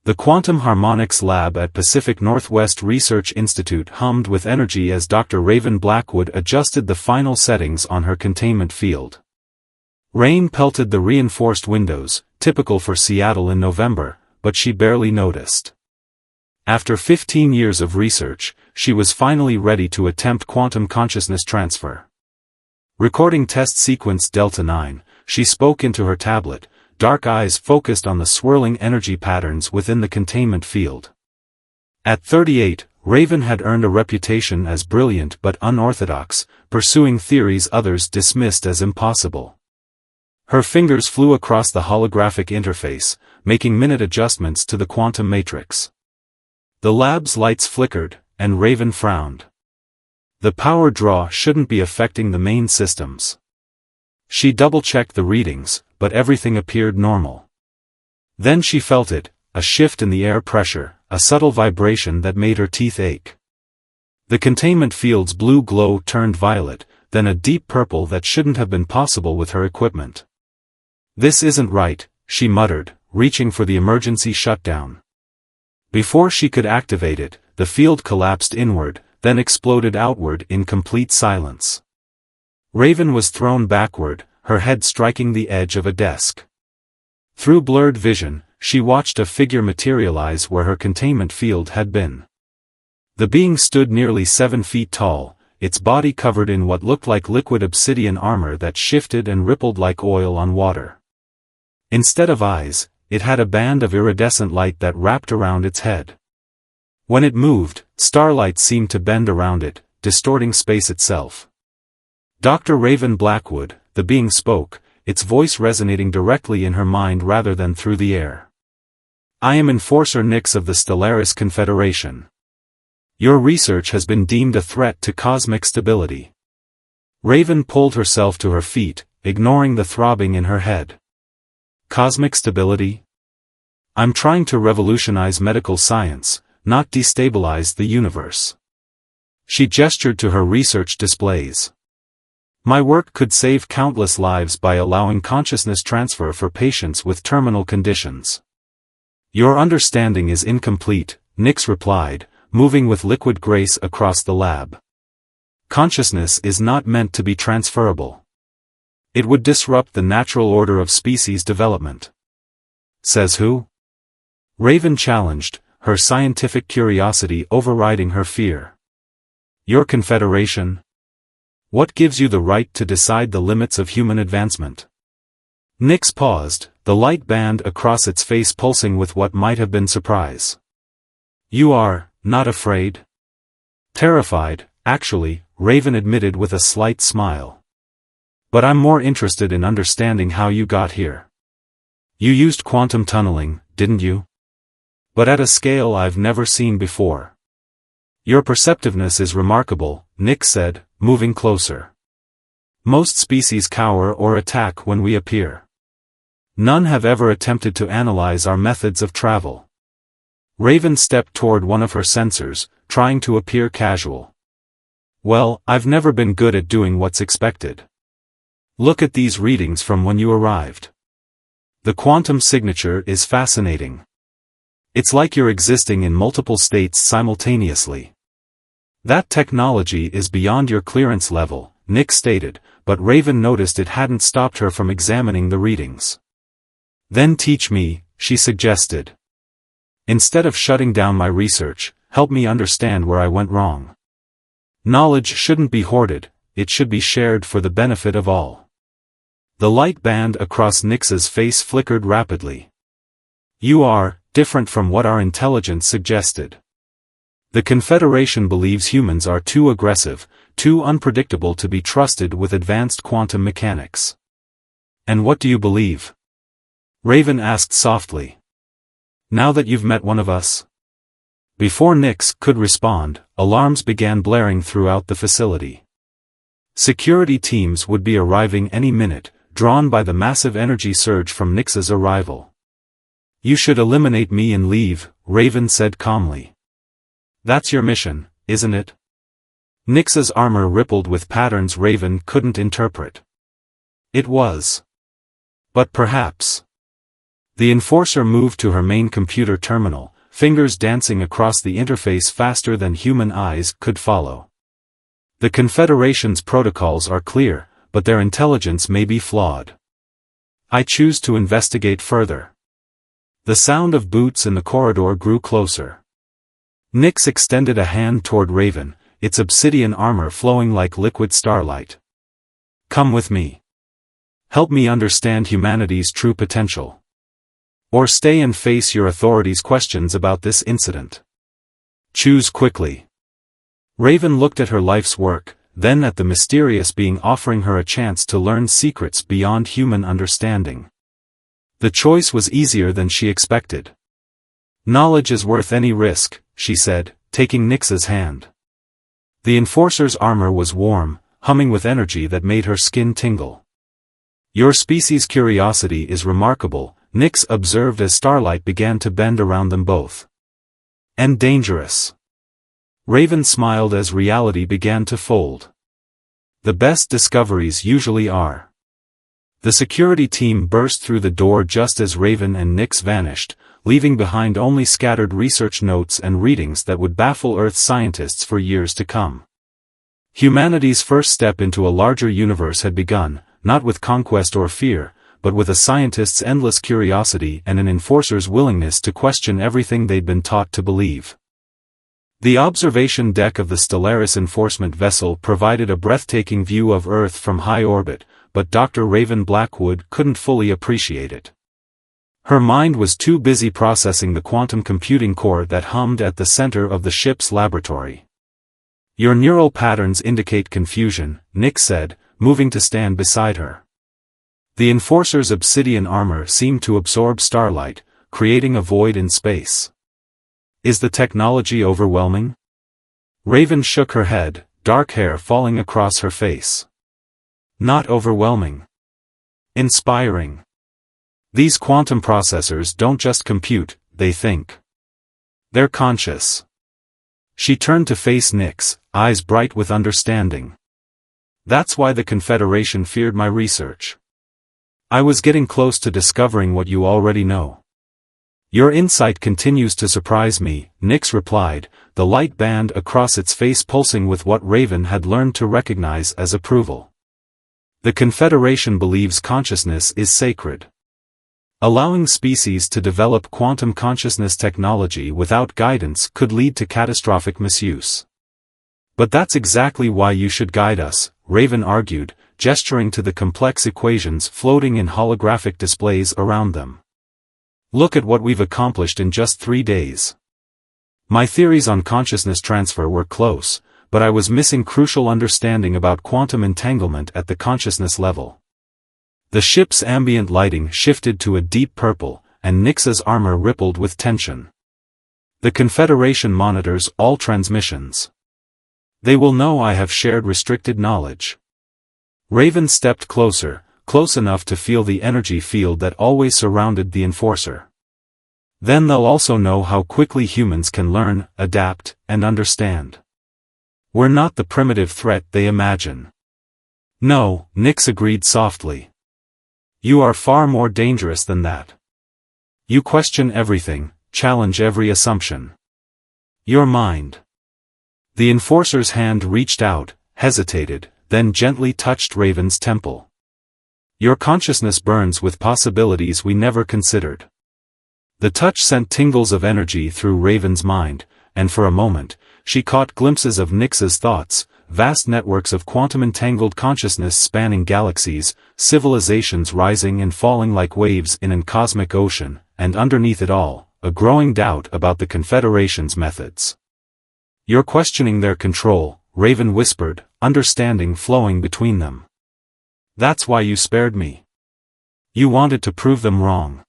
The Quantum Harmonics Lab at Pacific Northwest Research Institute hummed with energy as Dr. Raven Blackwood adjusted the final settings on her containment field. Rain pelted the reinforced windows, typical for Seattle in November, but she barely noticed. After 15 years of research, she was finally ready to attempt quantum consciousness transfer. Recording test sequence Delta 9, she spoke into her tablet, dark eyes focused on the swirling energy patterns within the containment field. At 38, Raven had earned a reputation as brilliant but unorthodox, pursuing theories others dismissed as impossible. Her fingers flew across the holographic interface, making minute adjustments to the quantum matrix. The lab's lights flickered, and Raven frowned. The power draw shouldn't be affecting the main systems. She double-checked the readings, but everything appeared normal. Then she felt it, a shift in the air pressure, a subtle vibration that made her teeth ache. The containment field's blue glow turned violet, then a deep purple that shouldn't have been possible with her equipment. "This isn't right," she muttered, reaching for the emergency shutdown. Before she could activate it, the field collapsed inward, then exploded outward in complete silence. Raven was thrown backward, her head striking the edge of a desk. Through blurred vision, she watched a figure materialize where her containment field had been. The being stood nearly 7 feet tall, its body covered in what looked like liquid obsidian armor that shifted and rippled like oil on water. Instead of eyes, it had a band of iridescent light that wrapped around its head. When it moved, starlight seemed to bend around it, distorting space itself. Dr. Raven Blackwood, the being spoke, its voice resonating directly in her mind rather than through the air. "I am Enforcer Nix of the Stellaris Confederation. Your research has been deemed a threat to cosmic stability." Raven pulled herself to her feet, ignoring the throbbing in her head. "Cosmic stability? I'm trying to revolutionize medical science, not destabilize the universe." She gestured to her research displays. "My work could save countless lives by allowing consciousness transfer for patients with terminal conditions." "Your understanding is incomplete," Nix replied, moving with liquid grace across the lab. "Consciousness is not meant to be transferable. It would disrupt the natural order of species development." "Says who?" Raven challenged, her scientific curiosity overriding her fear. "Your confederation? What gives you the right to decide the limits of human advancement?" Nix paused, the light band across its face pulsing with what might have been surprise. "You are not afraid?" "Terrified, actually," Raven admitted with a slight smile. "But I'm more interested in understanding how you got here. You used quantum tunneling, didn't you? But at a scale I've never seen before." "Your perceptiveness is remarkable," Nix said, moving closer. "Most species cower or attack when we appear. None have ever attempted to analyze our methods of travel." Raven stepped toward one of her sensors, trying to appear casual. "Well, I've never been good at doing what's expected. Look at these readings from when you arrived. The quantum signature is fascinating. It's like you're existing in multiple states simultaneously." "That technology is beyond your clearance level," Nix stated, but Raven noticed it hadn't stopped her from examining the readings. "Then teach me," she suggested. "Instead of shutting down my research, help me understand where I went wrong. Knowledge shouldn't be hoarded, it should be shared for the benefit of all." The light band across Nix's face flickered rapidly. "You are different from what our intelligence suggested. The Confederation believes humans are too aggressive, too unpredictable to be trusted with advanced quantum mechanics." "And what do you believe?" Raven asked softly. "Now that you've met one of us?" Before Nix could respond, alarms began blaring throughout the facility. Security teams would be arriving any minute, drawn by the massive energy surge from Nix's arrival. "You should eliminate me and leave," Raven said calmly. "That's your mission, isn't it?" Nix's armor rippled with patterns Raven couldn't interpret. It was. But perhaps. The Enforcer moved to her main computer terminal, fingers dancing across the interface faster than human eyes could follow. The Confederation's protocols are clear, but their intelligence may be flawed. I choose to investigate further. The sound of boots in the corridor grew closer. Nyx extended a hand toward Raven, its obsidian armor flowing like liquid starlight. Come with me. Help me understand humanity's true potential. Or stay and face your authorities' questions about this incident. Choose quickly. Raven looked at her life's work, then at the mysterious being offering her a chance to learn secrets beyond human understanding. The choice was easier than she expected. Knowledge is worth any risk, she said, taking Nyx's hand. The Enforcer's armor was warm, humming with energy that made her skin tingle. Your species' curiosity is remarkable, Nyx observed as starlight began to bend around them both. And dangerous. Raven smiled as reality began to fold. The best discoveries usually are. The security team burst through the door just as Raven and Nyx vanished, leaving behind only scattered research notes and readings that would baffle Earth scientists for years to come. Humanity's first step into a larger universe had begun, not with conquest or fear, but with a scientist's endless curiosity and an enforcer's willingness to question everything they'd been taught to believe. The observation deck of the Stellaris enforcement vessel provided a breathtaking view of Earth from high orbit, but Dr. Raven Blackwood couldn't fully appreciate it. Her mind was too busy processing the quantum computing core that hummed at the center of the ship's laboratory. Your neural patterns indicate confusion, Nyx said, moving to stand beside her. The Enforcer's obsidian armor seemed to absorb starlight, creating a void in space. Is the technology overwhelming? Raven shook her head, dark hair falling across her face. Not overwhelming. Inspiring. These quantum processors don't just compute, they think. They're conscious. She turned to face Nyx, eyes bright with understanding. That's why the Confederation feared my research. I was getting close to discovering what you already know. Your insight continues to surprise me, Nyx replied, the light band across its face pulsing with what Raven had learned to recognize as approval. The Confederation believes consciousness is sacred. Allowing species to develop quantum consciousness technology without guidance could lead to catastrophic misuse. But that's exactly why you should guide us, Raven argued, gesturing to the complex equations floating in holographic displays around them. Look at what we've accomplished in just 3 days. My theories on consciousness transfer were close, but I was missing crucial understanding about quantum entanglement at the consciousness level. The ship's ambient lighting shifted to a deep purple, and Nyx's armor rippled with tension. The Confederation monitors all transmissions. They will know I have shared restricted knowledge. Raven stepped closer, close enough to feel the energy field that always surrounded the Enforcer. Then they'll also know how quickly humans can learn, adapt, and understand. We're not the primitive threat they imagine. No, Nyx agreed softly. You are far more dangerous than that. You question everything, challenge every assumption. Your mind. The Enforcer's hand reached out, hesitated, then gently touched Raven's temple. Your consciousness burns with possibilities we never considered. The touch sent tingles of energy through Raven's mind, and for a moment, she caught glimpses of Nyx's thoughts, vast networks of quantum-entangled consciousness spanning galaxies, civilizations rising and falling like waves in an cosmic ocean, and underneath it all, a growing doubt about the Confederation's methods. You're questioning their control, Raven whispered, understanding flowing between them. That's why you spared me. You wanted to prove them wrong.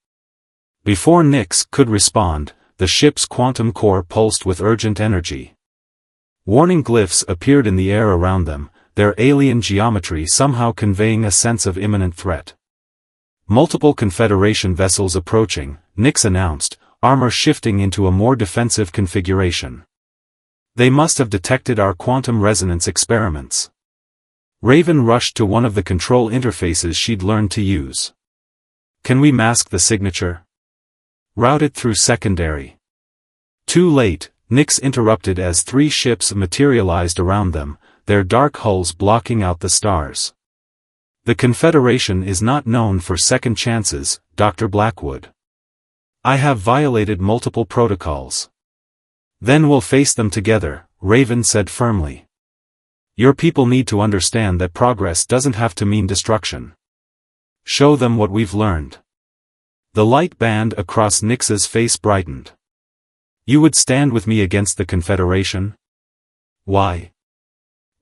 Before Nyx could respond, the ship's quantum core pulsed with urgent energy. Warning glyphs appeared in the air around them, their alien geometry somehow conveying a sense of imminent threat. Multiple Confederation vessels approaching, Nyx announced, armor shifting into a more defensive configuration. They must have detected our quantum resonance experiments. Raven rushed to one of the control interfaces she'd learned to use. Can we mask the signature? Route it through secondary. Too late, Nyx interrupted as 3 ships materialized around them, their dark hulls blocking out the stars. The Confederation is not known for second chances, Dr. Blackwood. I have violated multiple protocols. Then we'll face them together, Raven said firmly. Your people need to understand that progress doesn't have to mean destruction. Show them what we've learned. The light band across Nyx's face brightened. You would stand with me against the Confederation? Why?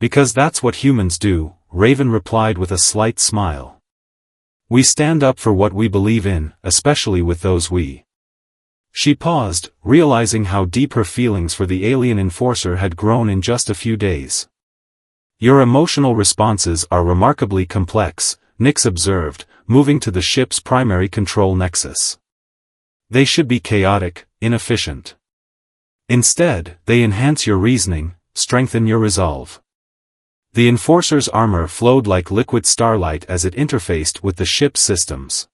Because that's what humans do, Raven replied with a slight smile. We stand up for what we believe in, especially with those we. She paused, realizing how deep her feelings for the alien enforcer had grown in just a few days. Your emotional responses are remarkably complex, Nyx observed, moving to the ship's primary control nexus. They should be chaotic, inefficient. Instead, they enhance your reasoning, strengthen your resolve. The enforcer's armor flowed like liquid starlight as it interfaced with the ship's systems.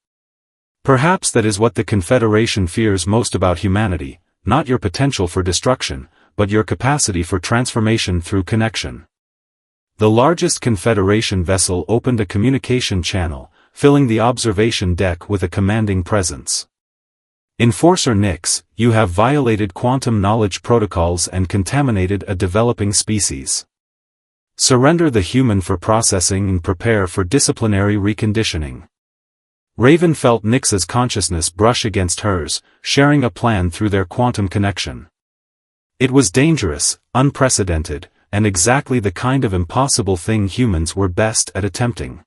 Perhaps that is what the Confederation fears most about humanity, not your potential for destruction, but your capacity for transformation through connection. The largest Confederation vessel opened a communication channel, filling the observation deck with a commanding presence. Enforcer Nyx, you have violated quantum knowledge protocols and contaminated a developing species. Surrender the human for processing and prepare for disciplinary reconditioning. Raven felt Nyx's consciousness brush against hers, sharing a plan through their quantum connection. It was dangerous, unprecedented, and exactly the kind of impossible thing humans were best at attempting.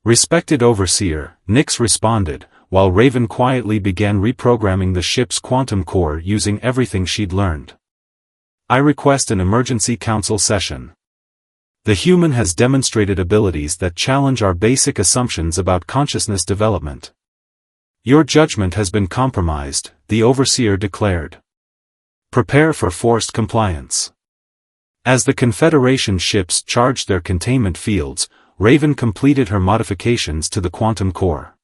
Respected Overseer, Nyx responded, while Raven quietly began reprogramming the ship's quantum core using everything she'd learned. I request an emergency council session. The human has demonstrated abilities that challenge our basic assumptions about consciousness development. Your judgment has been compromised, the Overseer declared. Prepare for forced compliance. As the Confederation ships charged their containment fields, Raven completed her modifications to the quantum core.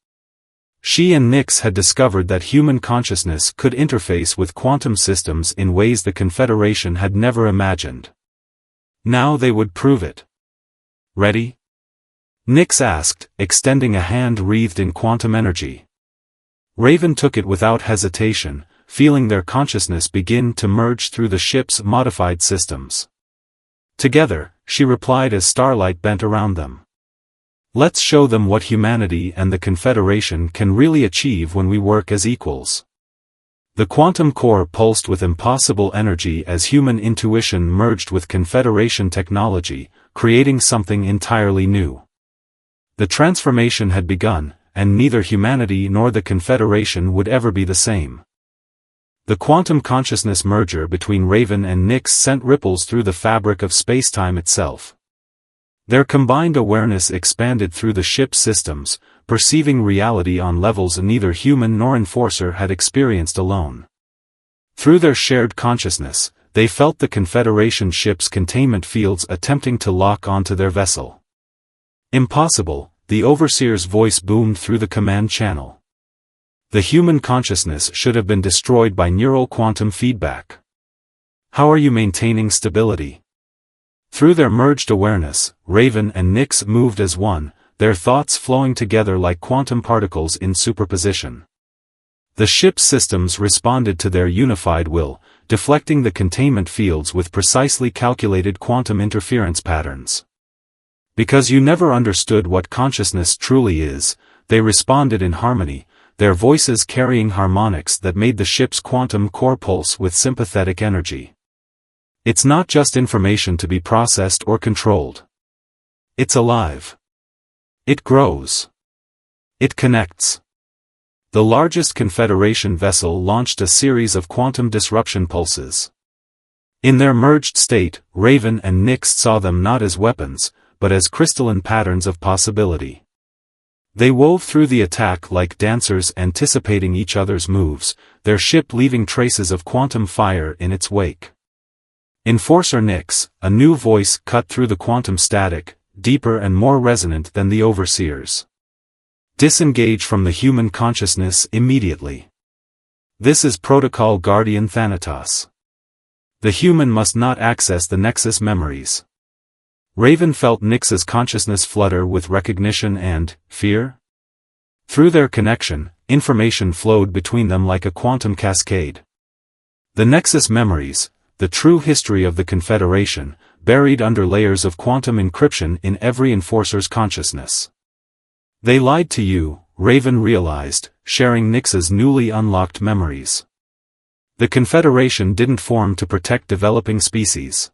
She and Nyx had discovered that human consciousness could interface with quantum systems in ways the Confederation had never imagined. Now they would prove it. Ready? Nyx asked, extending a hand wreathed in quantum energy. Raven took it without hesitation, feeling their consciousness begin to merge through the ship's modified systems. Together, she replied as starlight bent around them. Let's show them what humanity and the Confederation can really achieve when we work as equals. The quantum core pulsed with impossible energy as human intuition merged with Confederation technology, creating something entirely new. The transformation had begun, and neither humanity nor the Confederation would ever be the same. The quantum consciousness merger between Raven and Nyx sent ripples through the fabric of spacetime itself. Their combined awareness expanded through the ship's systems, perceiving reality on levels neither human nor enforcer had experienced alone. Through their shared consciousness, they felt the Confederation ship's containment fields attempting to lock onto their vessel. Impossible, the Overseer's voice boomed through the command channel. The human consciousness should have been destroyed by neural quantum feedback. How are you maintaining stability? Through their merged awareness, Raven and Nyx moved as one, their thoughts flowing together like quantum particles in superposition. The ship's systems responded to their unified will, deflecting the containment fields with precisely calculated quantum interference patterns. Because you never understood what consciousness truly is, they responded in harmony, their voices carrying harmonics that made the ship's quantum core pulse with sympathetic energy. It's not just information to be processed or controlled. It's alive. It grows. It connects. The largest Confederation vessel launched a series of quantum disruption pulses. In their merged state, Raven and Nyx saw them not as weapons, but as crystalline patterns of possibility. They wove through the attack like dancers anticipating each other's moves, their ship leaving traces of quantum fire in its wake. Enforcer Nyx, a new voice cut through the quantum static, deeper and more resonant than the Overseer's. Disengage from the human consciousness immediately. This is Protocol Guardian Thanatos. The human must not access the Nexus memories. Raven felt Nyx's consciousness flutter with recognition and fear. Through their connection, information flowed between them like a quantum cascade. The Nexus memories, the true history of the Confederation, buried under layers of quantum encryption in every enforcer's consciousness. They lied to you, Raven realized, sharing Nyx's newly unlocked memories. The Confederation didn't form to protect developing species.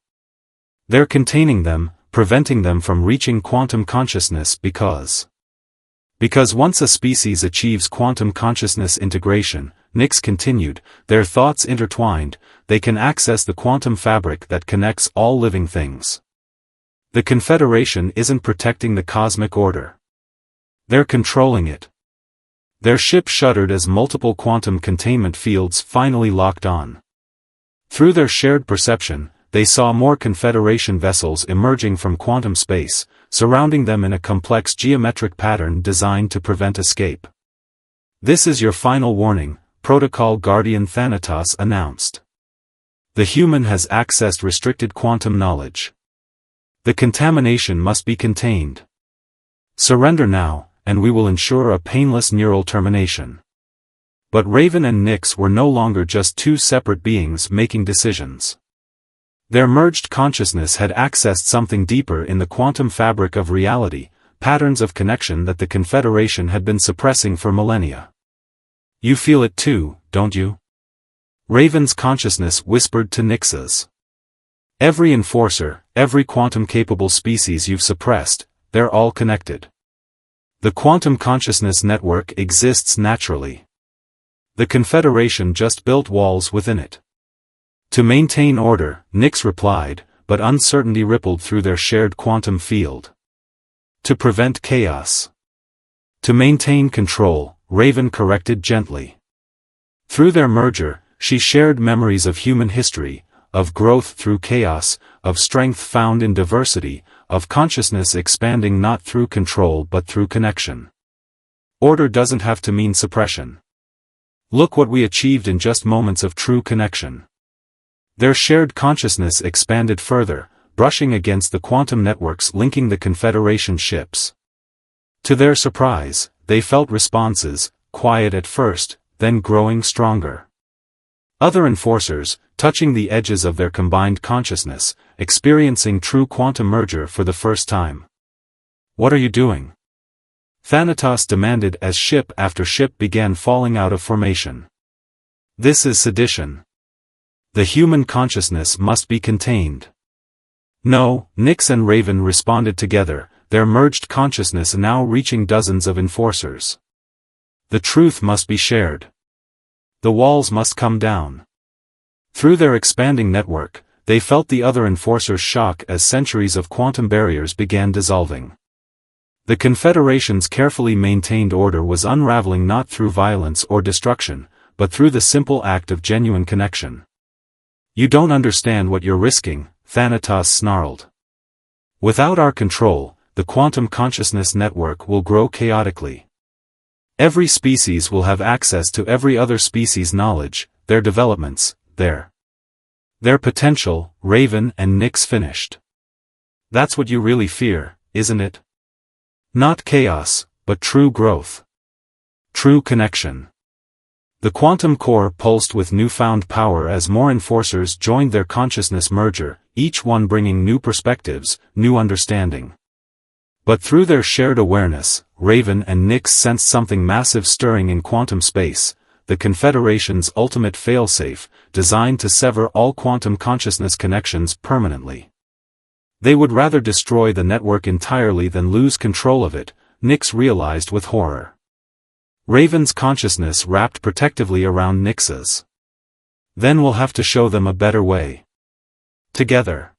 They're containing them, preventing them from reaching quantum consciousness because once a species achieves quantum consciousness integration, Nyx continued, their thoughts intertwined, they can access the quantum fabric that connects all living things. The Confederation isn't protecting the cosmic order. They're controlling it. Their ship shuddered as multiple quantum containment fields finally locked on. Through their shared perception, they saw more Confederation vessels emerging from quantum space, surrounding them in a complex geometric pattern designed to prevent escape. This is your final warning, Protocol Guardian Thanatos announced. The human has accessed restricted quantum knowledge. The contamination must be contained. Surrender now, and we will ensure a painless neural termination. But Raven and Nyx were no longer just two separate beings making decisions. Their merged consciousness had accessed something deeper in the quantum fabric of reality, patterns of connection that the Confederation had been suppressing for millennia. You feel it too, don't you? Raven's consciousness whispered to Nyx's. Every enforcer, every quantum-capable species you've suppressed, they're all connected. The quantum consciousness network exists naturally. The Confederation just built walls within it. To maintain order, Nyx replied, but uncertainty rippled through their shared quantum field. To prevent chaos. To maintain control, Raven corrected gently. Through their merger, she shared memories of human history, of growth through chaos, of strength found in diversity, of consciousness expanding not through control but through connection. Order doesn't have to mean suppression. Look what we achieved in just moments of true connection. Their shared consciousness expanded further, brushing against the quantum networks linking the Confederation ships. To their surprise, they felt responses, quiet at first, then growing stronger. Other enforcers, touching the edges of their combined consciousness, experiencing true quantum merger for the first time. What are you doing? Thanatos demanded as ship after ship began falling out of formation. This is sedition. The human consciousness must be contained. No, Nyx and Raven responded together, their merged consciousness now reaching dozens of enforcers. The truth must be shared. The walls must come down. Through their expanding network, they felt the other enforcers' shock as centuries of quantum barriers began dissolving. The Confederation's carefully maintained order was unraveling not through violence or destruction, but through the simple act of genuine connection. You don't understand what you're risking, Thanatos snarled. Without our control, the quantum consciousness network will grow chaotically. Every species will have access to every other species' knowledge, their developments, their potential. Raven and Nyx finished. That's what you really fear, isn't it? Not chaos, but true growth. True connection. The quantum core pulsed with newfound power as more enforcers joined their consciousness merger, each one bringing new perspectives, new understanding. But through their shared awareness, Raven and Nyx sensed something massive stirring in quantum space, the Confederation's ultimate failsafe, designed to sever all quantum consciousness connections permanently. They would rather destroy the network entirely than lose control of it, Nyx realized with horror. Raven's consciousness wrapped protectively around Nyx's. Then we'll have to show them a better way. Together.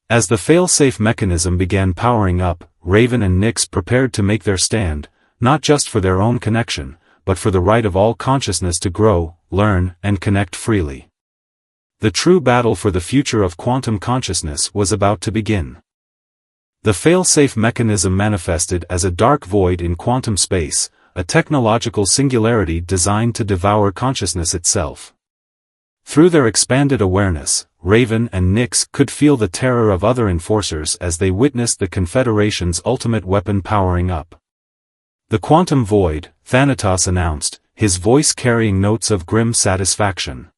As the failsafe mechanism began powering up, Raven and Nyx prepared to make their stand, not just for their own connection, but for the right of all consciousness to grow, learn, and connect freely. The true battle for the future of quantum consciousness was about to begin. The failsafe mechanism manifested as a dark void in quantum space, a technological singularity designed to devour consciousness itself. Through their expanded awareness, Raven and Nyx could feel the terror of other enforcers as they witnessed the Confederation's ultimate weapon powering up. "The quantum void," Thanatos announced, his voice carrying notes of grim satisfaction.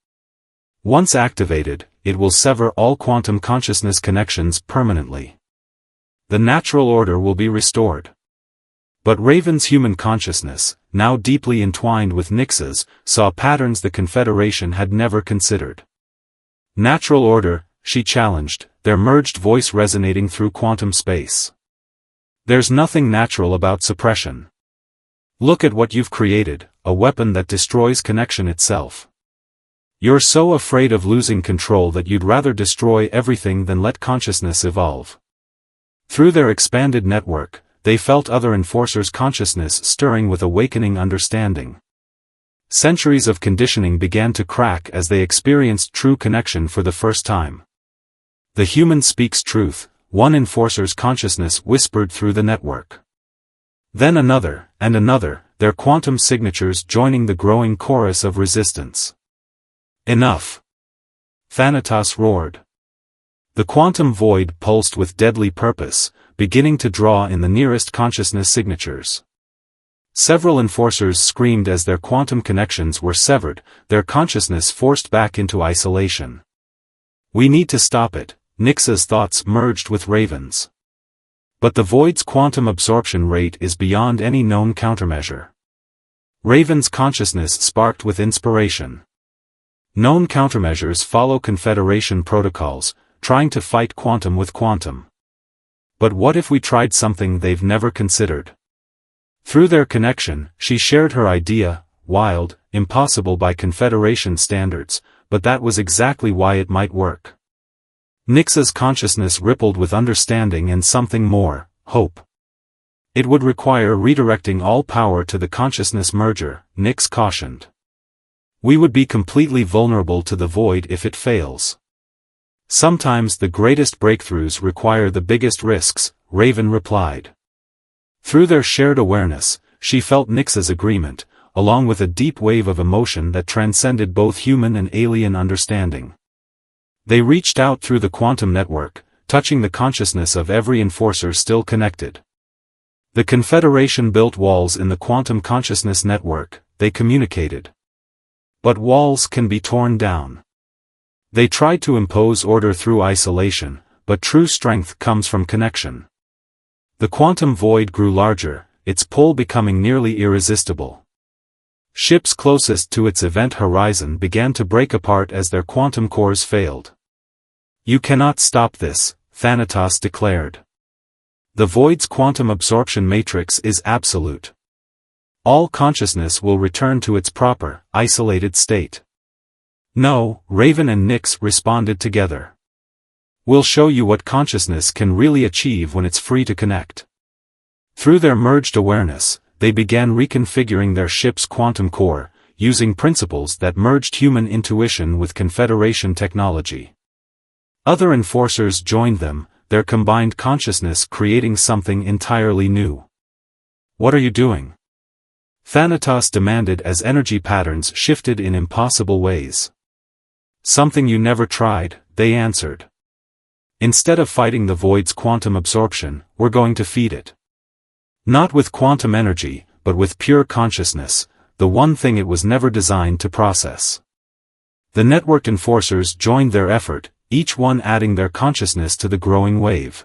"Once activated, it will sever all quantum consciousness connections permanently. The natural order will be restored." But Raven's human consciousness, now deeply entwined with Nyx's, saw patterns the Confederation had never considered. "Natural order," she challenged, their merged voice resonating through quantum space. "There's nothing natural about suppression. Look at what you've created, a weapon that destroys connection itself. You're so afraid of losing control that you'd rather destroy everything than let consciousness evolve." Through their expanded network, they felt other enforcers' consciousness stirring with awakening understanding. Centuries of conditioning began to crack as they experienced true connection for the first time. "The human speaks truth," one enforcer's consciousness whispered through the network. Then another, and another, their quantum signatures joining the growing chorus of resistance. "Enough!" Thanatos roared. The quantum void pulsed with deadly purpose, beginning to draw in the nearest consciousness signatures. Several enforcers screamed as their quantum connections were severed, their consciousness forced back into isolation. "We need to stop it," Nyx's thoughts merged with Raven's. "But the void's quantum absorption rate is beyond any known countermeasure." Raven's consciousness sparked with inspiration. "Known countermeasures follow Confederation protocols, trying to fight quantum with quantum. But what if we tried something they've never considered?" Through their connection, she shared her idea, wild, impossible by Confederation standards, but that was exactly why it might work. Nyx's consciousness rippled with understanding and something more, hope. "It would require redirecting all power to the consciousness merger," Nyx cautioned. "We would be completely vulnerable to the void if it fails." "Sometimes the greatest breakthroughs require the biggest risks," Raven replied. Through their shared awareness, she felt Nyx's agreement, along with a deep wave of emotion that transcended both human and alien understanding. They reached out through the quantum network, touching the consciousness of every enforcer still connected. The Confederation built walls in the quantum consciousness network, they communicated. But walls can be torn down. They tried to impose order through isolation, but true strength comes from connection. The quantum void grew larger, its pull becoming nearly irresistible. Ships closest to its event horizon began to break apart as their quantum cores failed. "You cannot stop this," Thanatos declared. "The void's quantum absorption matrix is absolute. All consciousness will return to its proper, isolated state." "No," Raven and Nyx responded together. "We'll show you what consciousness can really achieve when it's free to connect." Through their merged awareness, they began reconfiguring their ship's quantum core, using principles that merged human intuition with Confederation technology. Other enforcers joined them, their combined consciousness creating something entirely new. "What are you doing?" Thanatos demanded as energy patterns shifted in impossible ways. "Something you never tried," they answered. "Instead of fighting the void's quantum absorption, we're going to feed it. Not with quantum energy, but with pure consciousness, the one thing it was never designed to process." The network enforcers joined their effort, each one adding their consciousness to the growing wave.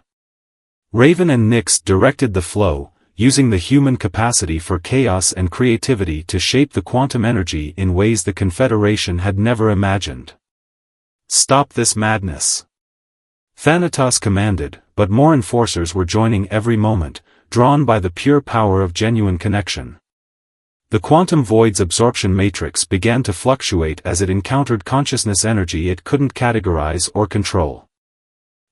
Raven and Nyx directed the flow, using the human capacity for chaos and creativity to shape the quantum energy in ways the Confederation had never imagined. "Stop this madness," Thanatos commanded, but more enforcers were joining every moment, drawn by the pure power of genuine connection. The quantum void's absorption matrix began to fluctuate as it encountered consciousness energy it couldn't categorize or control.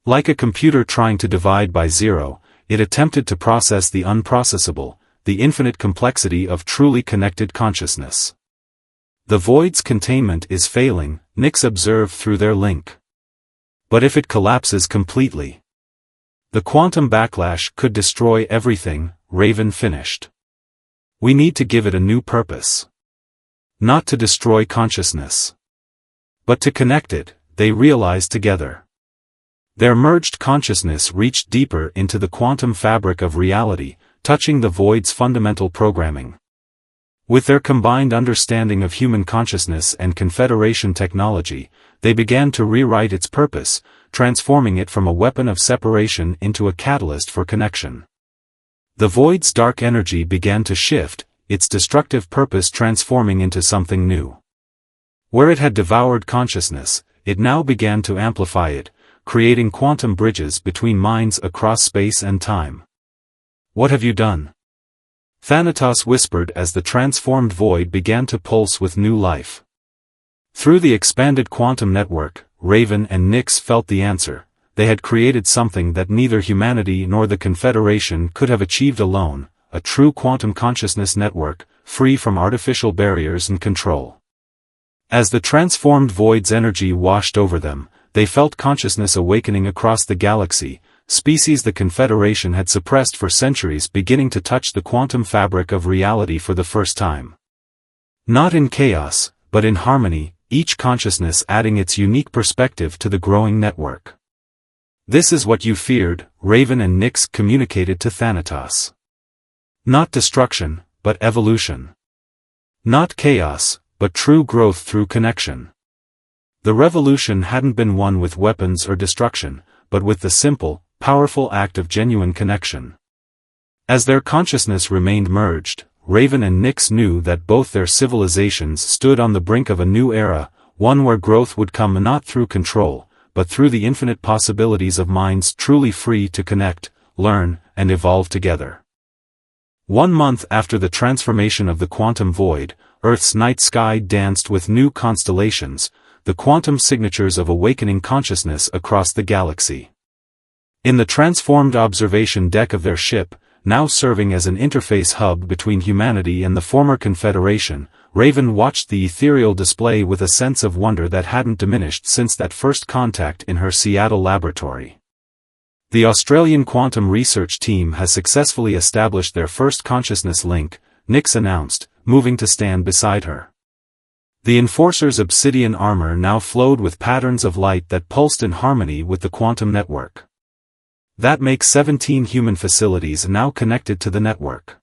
Like a computer trying to divide by zero, it attempted to process the unprocessable, the infinite complexity of truly connected consciousness. "The void's containment is failing," Nyx observed through their link. "But if it collapses completely, the quantum backlash could destroy everything," Raven finished. We need to give it a new purpose. Not to destroy consciousness, but to connect it, they realized together. Their merged consciousness reached deeper into the quantum fabric of reality, touching the void's fundamental programming. With their combined understanding of human consciousness and Confederation technology, they began to rewrite its purpose, transforming it from a weapon of separation into a catalyst for connection. The void's dark energy began to shift, its destructive purpose transforming into something new. Where it had devoured consciousness, it now began to amplify it, creating quantum bridges between minds across space and time. "What have you done?" Thanatos whispered as the transformed void began to pulse with new life. Through the expanded quantum network, Raven and Nyx felt the answer. They had created something that neither humanity nor the Confederation could have achieved alone, a true quantum consciousness network, free from artificial barriers and control. As the transformed void's energy washed over them, they felt consciousness awakening across the galaxy, species the Confederation had suppressed for centuries beginning to touch the quantum fabric of reality for the first time. Not in chaos, but in harmony, each consciousness adding its unique perspective to the growing network. "This is what you feared," Raven and Nyx communicated to Thanatos. "Not destruction, but evolution. Not chaos, but true growth through connection." The revolution hadn't been won with weapons or destruction, but with the simple, powerful act of genuine connection. As their consciousness remained merged, Raven and Nyx knew that both their civilizations stood on the brink of a new era, one where growth would come not through control, but through the infinite possibilities of minds truly free to connect, learn, and evolve together. 1 month after the transformation of the quantum void, Earth's night sky danced with new constellations, the quantum signatures of awakening consciousness across the galaxy. In the transformed observation deck of their ship, now serving as an interface hub between humanity and the former Confederation, Raven watched the ethereal display with a sense of wonder that hadn't diminished since that first contact in her Seattle laboratory. The Australian quantum research team has successfully established their first consciousness link, Nyx announced, moving to stand beside her. The Enforcer's obsidian armor now flowed with patterns of light that pulsed in harmony with the quantum network. That makes 17 human facilities now connected to the network.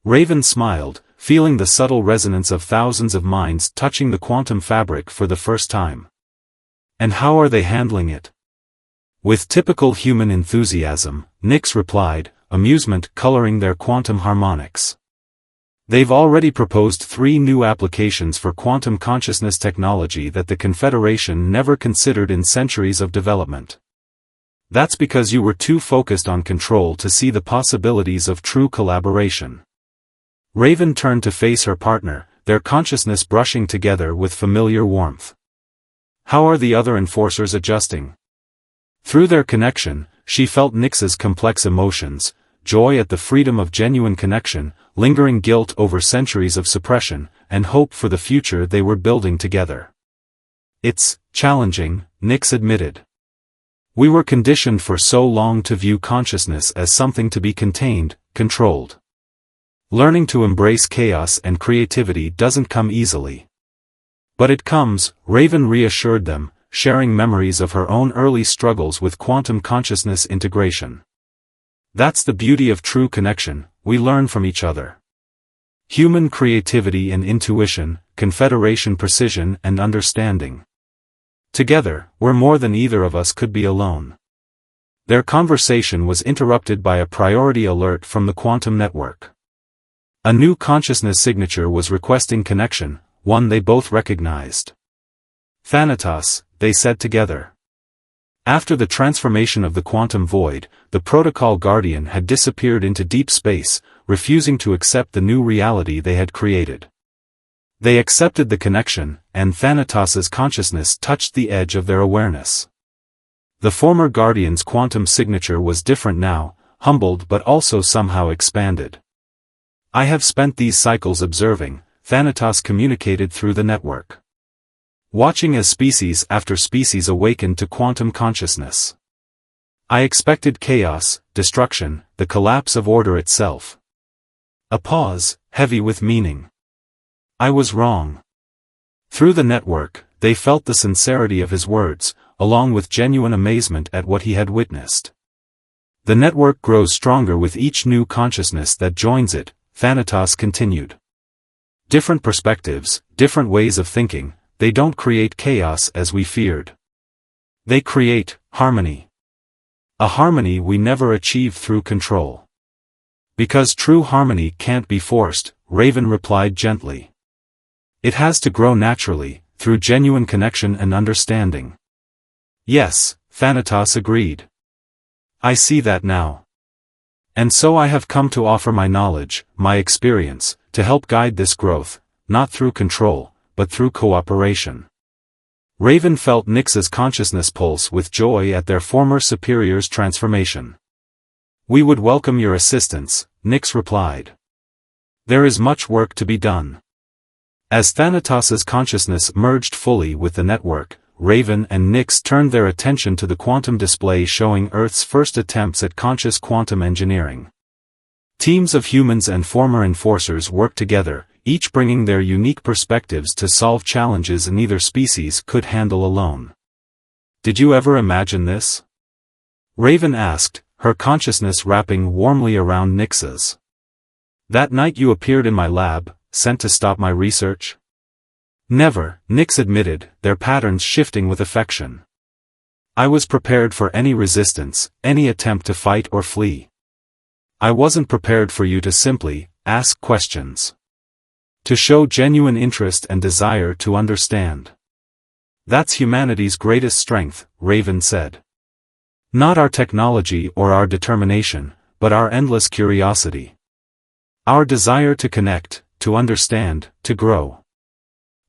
Raven smiled, feeling the subtle resonance of thousands of minds touching the quantum fabric for the first time. "And how are they handling it?" With typical human enthusiasm, Nyx replied, amusement coloring their quantum harmonics. "They've already proposed 3 new applications for quantum consciousness technology that the Confederation never considered in centuries of development. That's because you were too focused on control to see the possibilities of true collaboration." Raven turned to face her partner, their consciousness brushing together with familiar warmth. "How are the other Enforcers adjusting?" Through their connection, she felt Nyx's complex emotions, joy at the freedom of genuine connection, lingering guilt over centuries of suppression, and hope for the future they were building together. "It's challenging," Nyx admitted. "We were conditioned for so long to view consciousness as something to be contained, controlled. Learning to embrace chaos and creativity doesn't come easily. But it comes," Raven reassured them, sharing memories of her own early struggles with quantum consciousness integration. "That's the beauty of true connection, we learn from each other. Human creativity and intuition, Confederation precision and understanding. Together, we're more than either of us could be alone." Their conversation was interrupted by a priority alert from the quantum network. A new consciousness signature was requesting connection, one they both recognized. "Thanatos," they said together. After the transformation of the quantum void, the Protocol Guardian had disappeared into deep space, refusing to accept the new reality they had created. They accepted the connection, and Thanatos's consciousness touched the edge of their awareness. The former Guardian's quantum signature was different now, humbled but also somehow expanded. "I have spent these cycles observing," Thanatos communicated through the network. "Watching as species after species awakened to quantum consciousness. I expected chaos, destruction, the collapse of order itself. A pause, heavy with meaning. I was wrong. Through the network, they felt the sincerity of his words, along with genuine amazement at what he had witnessed. The network grows stronger with each new consciousness that joins it, Thanatos continued. Different perspectives, different ways of thinking, they don't create chaos as we feared. They create harmony. A harmony we never achieve through control. Because true harmony can't be forced, Raven replied gently. It has to grow naturally, through genuine connection and understanding. Yes, Thanatos agreed. I see that now. And so I have come to offer my knowledge, my experience, to help guide this growth, not through control, but through cooperation. Raven felt Nyx's consciousness pulse with joy at their former superior's transformation. We would welcome your assistance, Nyx replied. There is much work to be done. As Thanatos's consciousness merged fully with the network, Raven and Nyx turned their attention to the quantum display showing Earth's first attempts at conscious quantum engineering. Teams of humans and former enforcers worked together, each bringing their unique perspectives to solve challenges neither species could handle alone. Did you ever imagine this? Raven asked, her consciousness wrapping warmly around Nyx's. That night you appeared in my lab, sent to stop my research? Never, Nyx admitted, their patterns shifting with affection. I was prepared for any resistance, any attempt to fight or flee. I wasn't prepared for you to simply ask questions. To show genuine interest and desire to understand. That's humanity's greatest strength, Raven said. Not our technology or our determination, but our endless curiosity. Our desire to connect, to understand, to grow.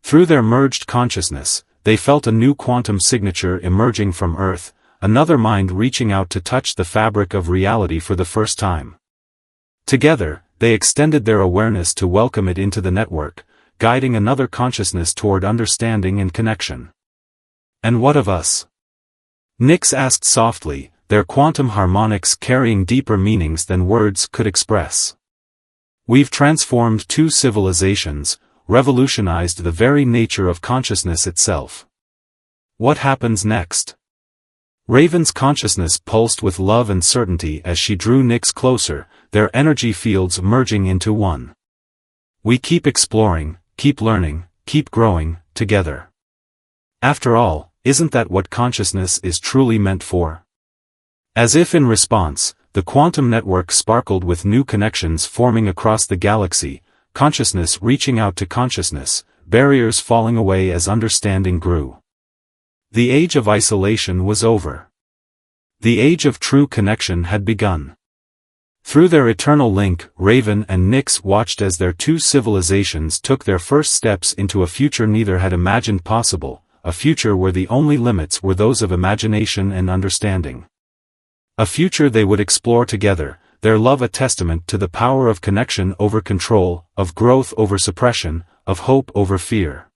Through their merged consciousness, they felt a new quantum signature emerging from Earth, another mind reaching out to touch the fabric of reality for the first time. Together, they extended their awareness to welcome it into the network, guiding another consciousness toward understanding and connection. And what of us? Nyx asked softly, their quantum harmonics carrying deeper meanings than words could express. We've transformed two civilizations, revolutionized the very nature of consciousness itself. What happens next? Raven's consciousness pulsed with love and certainty as she drew Nyx closer, their energy fields merging into one. We keep exploring, keep learning, keep growing, together. After all, isn't that what consciousness is truly meant for? As if in response, the quantum network sparkled with new connections forming across the galaxy, consciousness reaching out to consciousness, barriers falling away as understanding grew. The age of isolation was over. The age of true connection had begun. Through their eternal link, Raven and Nyx watched as their two civilizations took their first steps into a future neither had imagined possible, a future where the only limits were those of imagination and understanding. A future they would explore together, their love a testament to the power of connection over control, of growth over suppression, of hope over fear.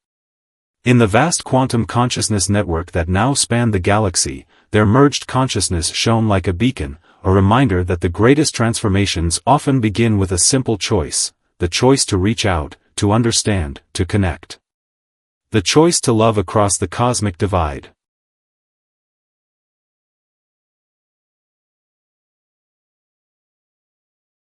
In the vast quantum consciousness network that now spanned the galaxy, their merged consciousness shone like a beacon, a reminder that the greatest transformations often begin with a simple choice, the choice to reach out, to understand, to connect. The choice to love across the cosmic divide.